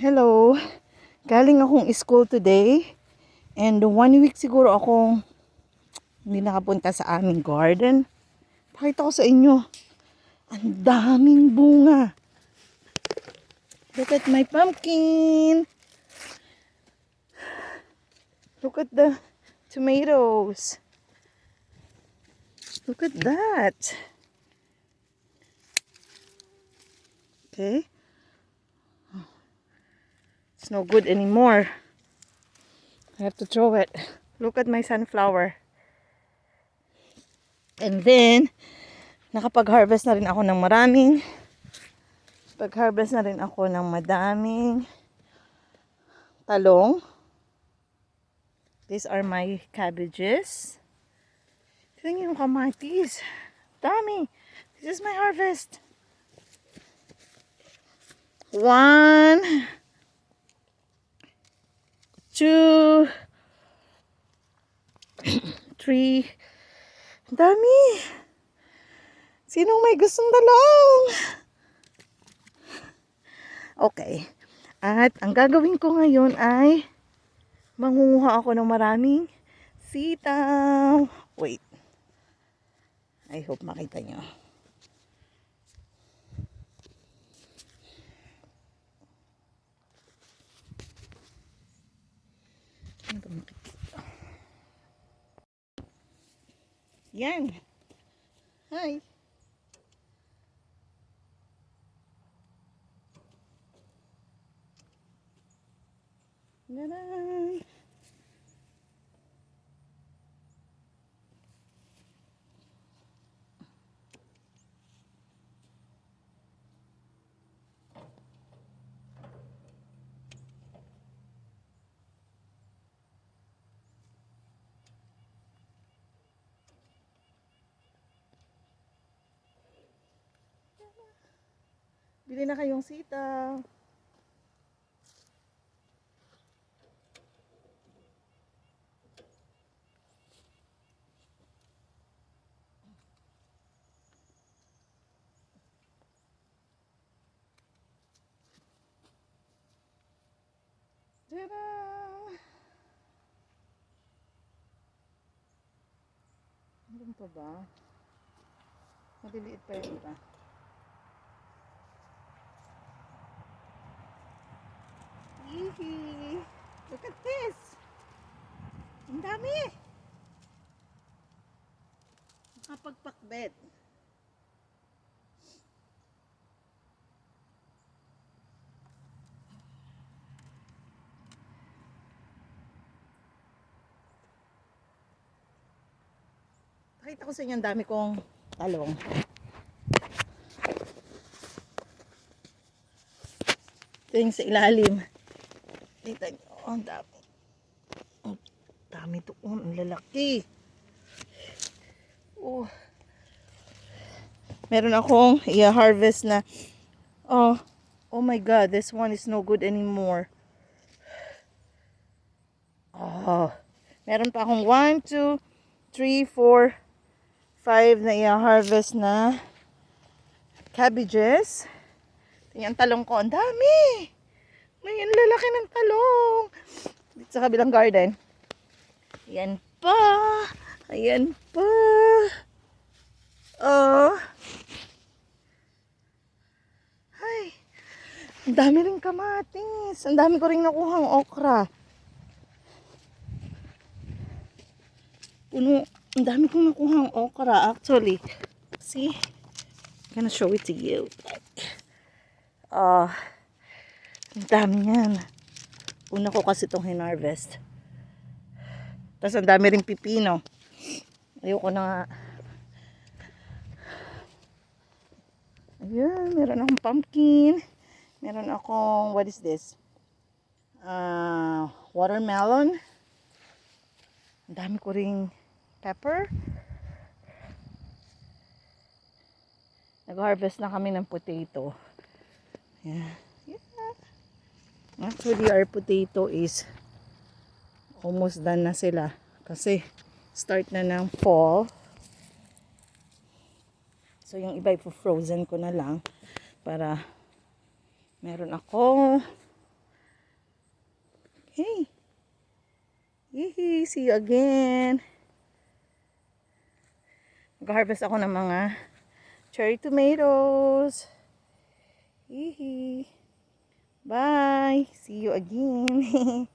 Hello. Galing akong school today. And 1 week siguro akong hindi nakapunta sa aming garden. Pakita ko sa inyo. Ang daming bunga. Look at my pumpkin. Look at the tomatoes. Look at that. Okay. It's no good anymore. I have to throw it. Look at my sunflower. And then, nakapag-harvest na rin ako ng maraming. Pag-harvest na rin ako ng madaming talong. These are my cabbages. Tingnan yung kamatis. Dami. This is my harvest. 1, 2, 3. Dami. Sinong may gustong talong? Okay. At ang gagawin ko ngayon ay mangunguha ako ng maraming sitaw. Wait. I hope makita nyo. Yan. Hi. Taday. Bili na kayong sitaw. Tada! Meron pa ba? Maliliit pa yung iba. Yee! Look at this! Ang dami! Nakapagpakbet. Pakita ko sa inyo ang dami kong talong. Ito yung sa ilalim. Kita nyo, ang dami. Ang dami doon, ang lalaki. Oh. Meron akong i-harvest na. Oh my God, this one is no good anymore. Oh. Meron pa akong 1, 2, 3, 4, 5 na i-harvest na cabbages. Tingnan ang talong ko, ang dami. May ang lalaki ng talong. Dito sa kabilang garden. Ayan pa. Ayan pa. Oh. Ay. Ang dami rin kamatis. Ang dami ko rin nakuhang okra. Puno. Ang dami kong nakuhang okra actually. See? I'm gonna show it to you. Ang dami yan. Una ko kasi itong hinarvest. Tapos ang dami rin pipino. Ayoko na nga. Ayan, meron akong pumpkin. Meron akong, what is this? Watermelon. Ang dami ko ring pepper. Nag-harvest na kami ng potato. Yeah. Actually, our potato is almost done na sila. Kasi start na ng fall. So, yung iba frozen ko na lang para meron ako Hey. Yee, see you again. Mag-harvest ako ng mga cherry tomatoes. Yee. Bye. See you again.